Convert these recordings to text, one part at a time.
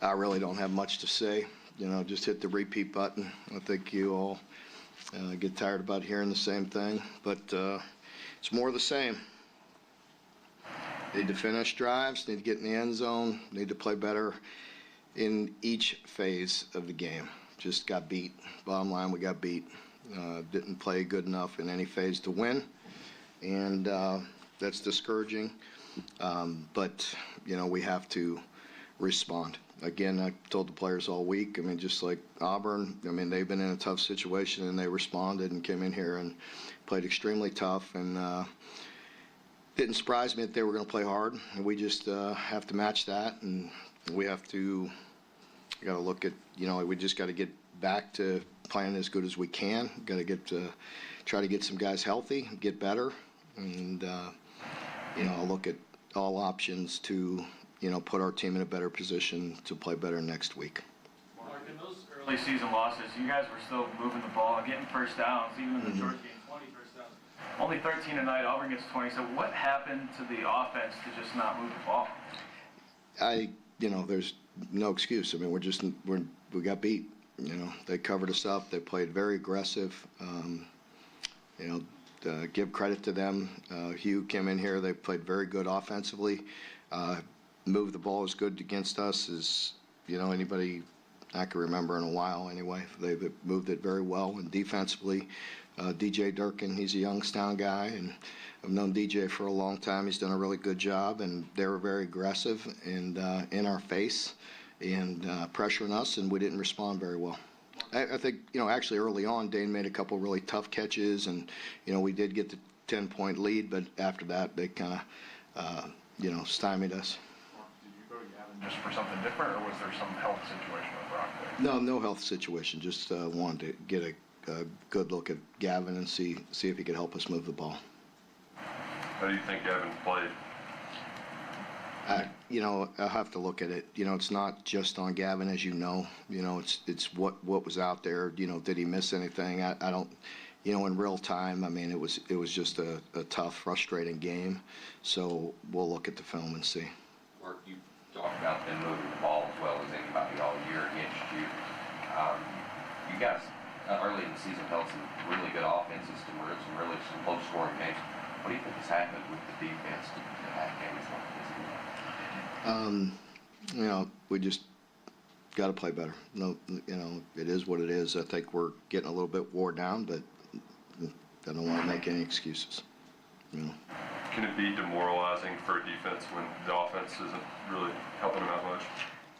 I really don't have much to say. Just hit the repeat button. I think you all get tired about hearing the same thing, but it's more of the same. Need to finish drives, need to get in the end zone, need to play better in each phase of the game. Just got beat. Bottom line, we got beat. Didn't play good enough in any phase to win, and that's discouraging. But we have to respond. Again, I told the players all week, just like Auburn, they've been in a tough situation, and they responded and came in here and played extremely tough, and didn't surprise me that they were going to play hard. And we just have to match that, and we got to look at, we just got to get back to playing as good as we can. Got to try to get some guys healthy, get better, and look at all options to put our team in a better position to play better next week. Mark, in those early season losses, you guys were still moving the ball, getting first downs, even in the Georgia game, 20 first downs. Only 13 tonight, Auburn gets 20. So what happened to the offense to just not move the ball? There's no excuse. We got beat. They covered us up. They played very aggressive. Give credit to them. Hugh came in here. They played very good offensively. Moved the ball as good against us as anybody I can remember in a while. Anyway, they moved it very well. And defensively, DJ Durkin, he's a Youngstown guy, and I've known DJ for a long time. He's done a really good job, and they were very aggressive and in our face and pressuring us, and we didn't respond very well. I think, actually early on, Dane made a couple really tough catches, and, we did get the 10-point lead, but after that, they kind of, stymied us. Did you go to Gavin just for something different, or was there some health situation with Brock there? No health situation. Just wanted to get a good look at Gavin and see if he could help us move the ball. How do you think Gavin played? I'll have to look at it. It's not just on Gavin, as you know. It's what was out there. Did he miss anything? I don't. In real time, it was just a tough, frustrating game. So we'll look at the film and see. Mark, you talked about them moving the ball as well as anybody all year against you. You guys early in the season held some really good offenses to some close-scoring games. What do you think has happened with the defense to have games like this? We just got to play better. It is what it is. I think we're getting a little bit wore down, but I don't want to make any excuses. Can it be demoralizing for a defense when the offense isn't really helping them out much?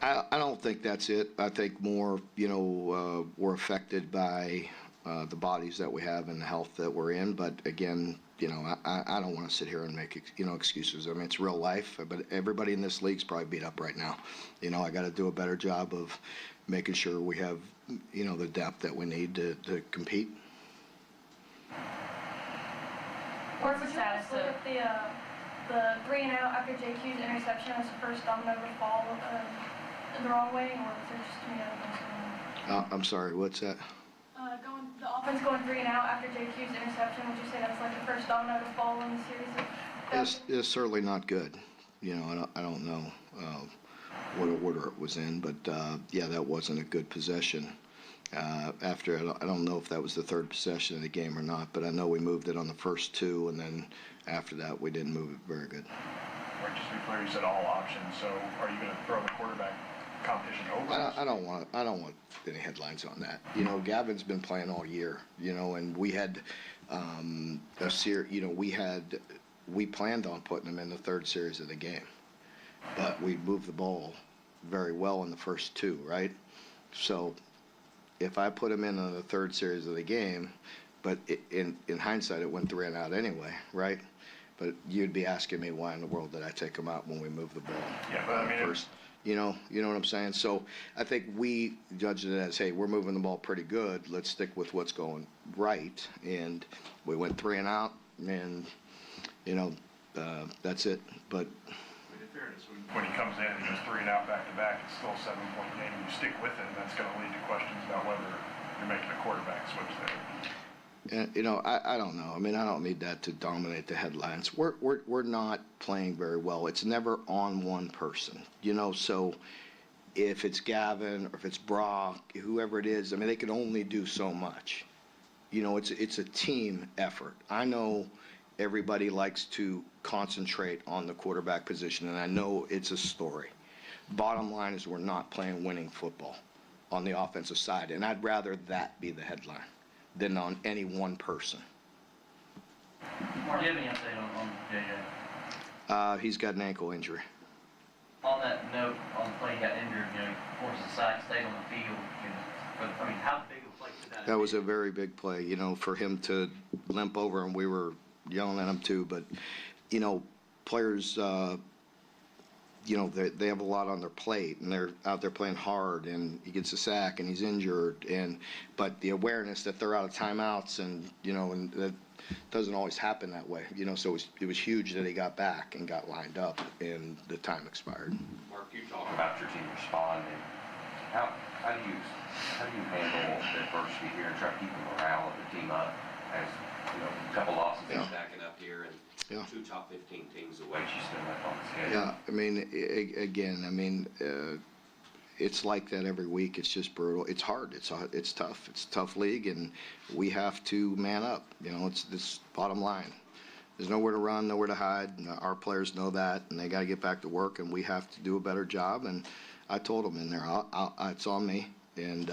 I don't think that's it. I think more, we're affected by the bodies that we have and the health that we're in. But again, I don't want to sit here and make, excuses. It's real life, but everybody in this league's probably beat up right now. I got to do a better job of making sure we have, the depth that we need to compete. What's the status of the 3-and-out after JQ's interception as the first domino to fall the wrong way, or was there just too many other things going on? I'm sorry, what's that? The offense going 3-and-out after JQ's interception, would you say that's like the first domino to fall in the series? It's certainly not good. I don't know what order it was in, but that wasn't a good possession. After, I don't know if that was the third possession of the game or not, but I know we moved it on the first two, and then after that we didn't move it very good. Or just to be clear, you said all options, so are you going to throw the quartersback competition over? I don't want any headlines on that. Gavin's been playing all year, and we had we planned on putting him in the third series of the game, but we moved the ball very well in the first two, right? So if I put him in the third series of the game, but in hindsight it went 3-and-out anyway, right? But you'd be asking me why in the world did I take him out when we moved the ball first? You know what I'm saying? So I think we judged it as, hey, we're moving the ball pretty good. Let's stick with what's going right. And we went 3-and-out, and that's it. But in fairness, when he comes in and he goes 3-and-out back-to-back, it's still a 7-point game. You stick with it, and that's going to lead to questions about whether you're making a quarterback switch there. You know, I don't know. I mean, I don't need that to dominate the headlines. We're not playing very well. It's never on one person, you know. So if it's Gavin or if it's Brock, whoever it is, I mean, they can only do so much. You know, it's a team effort. I know everybody likes to concentrate on the quarterback position, and I know it's a story. Bottom line is we're not playing winning football on the offensive side, and I'd rather that be the headline than on any one person. Mark, do you have any update on JJ? He's got an ankle injury. On that note, on the play he got injured, you know, he forced the sack, stayed on the field. You know, but, I mean, how big of a play could that have That was been? a very big play, you know, for him to limp over, and we were yelling at him too. But, you know, players, you know, they have a lot on their plate, and they're out there playing hard, and he gets a sack, and he's injured, but the awareness that they're out of timeouts, and, you know, and that doesn't always happen that way, you know, so it was huge that he got back and got lined up, and the time expired. Mark, you talk about your team responding. How do you handle the adversity here and try to keep the morale of the team up as, you know, a couple losses Yeah. stacking up here and Yeah. 2 top 15 teams away, she's still left on the schedule? Yeah, I mean, again, I mean, it's like that every week. It's just brutal. It's hard. It's tough. It's a tough league, and we have to man up. You know, it's this bottom line. There's nowhere to run, nowhere to hide. And our players know that, and they got to get back to work, and we have to do a better job. And I told them in there, it's on me, and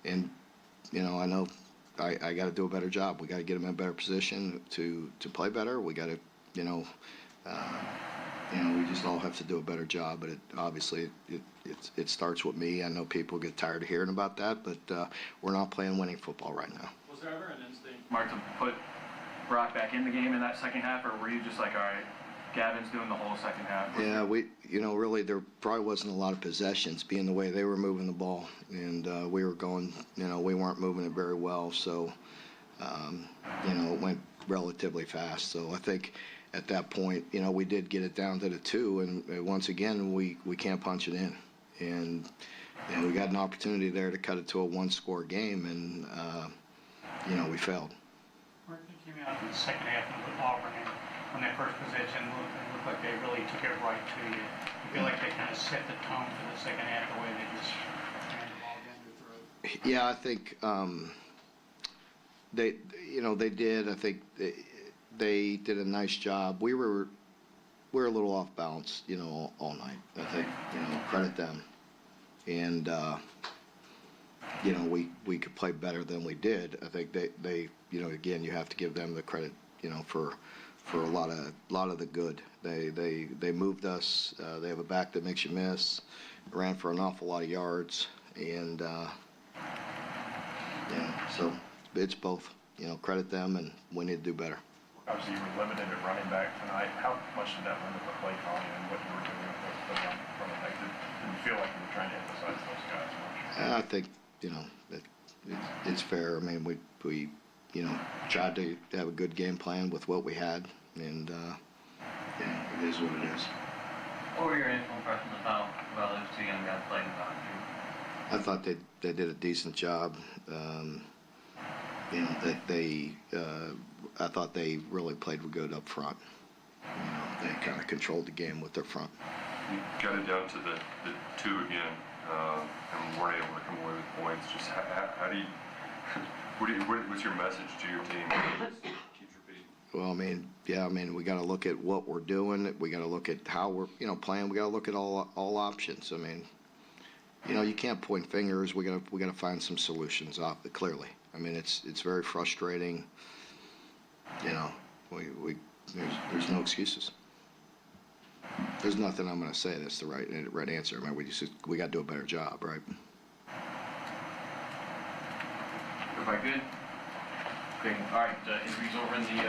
you know, I know I got to do a better job. We got to get them in a better position to play better. We got to, you know, we just all have to do a better job. But obviously it starts with me. I know people get tired of hearing about that, but we're not playing winning football right now. Was there ever an instinct, Mark, to put Brock back in the game in that second half, or were you just like, all right, Gavin's doing the whole second half? Yeah, you know, really, there probably wasn't a lot of possessions being the way they were moving the ball. And we were going, you know, we weren't moving it very well. So, you know, it went relatively fast. So I think at that point, you know, we did get it down to the 2. And once again, we can't punch it in. And we got an opportunity there to cut it to a 1-score game. And, you know, we failed. Mark, you came out in the second half with Auburn, and on that first possession, it looked like they really took it right to you. You feel like they kind of set the tone for the second half, the way they just ran the ball down your throat? Yeah, I think they, you know, they did. I think they did a nice job. We were a little off balance, you know, all night. I think, you know, credit them. And you know, we could play better than we did. I think they you know, again, you have to give them the credit, you know, for a lot of the good. They moved us. They have a back that makes you miss. Ran for an awful lot of yards, and yeah, so it's both. You know, credit them, and we need to do better. Obviously, you were limited at running back tonight. How much did that limit the play calling and what you were doing with the running back? Did you feel like you were trying to emphasize those guys much? I think, you know, it's fair. I mean, we you know, tried to have a good game plan with what we had, and you know, it is what it is. What were your initial impressions of how well those 2 young guys played behind you? I thought they did a decent job. You know, I thought they really played good up front. You know, they kind of controlled the game with their front. You got it down to the 2 again, and weren't able to come away with points. Just how do you, what's your message to your team? Keep repeating. Well, I mean, yeah, I mean, we got to look at what we're doing. We got to look at how we're, you know, playing. We got to look at all options. I mean, you know, you can't point fingers. We got to find some solutions. Clearly, I mean, it's very frustrating. You know, there's no excuses. There's nothing I'm going to say that's the right answer. I mean, we got to do a better job, right? Everybody good? Great. All right, interviews over in the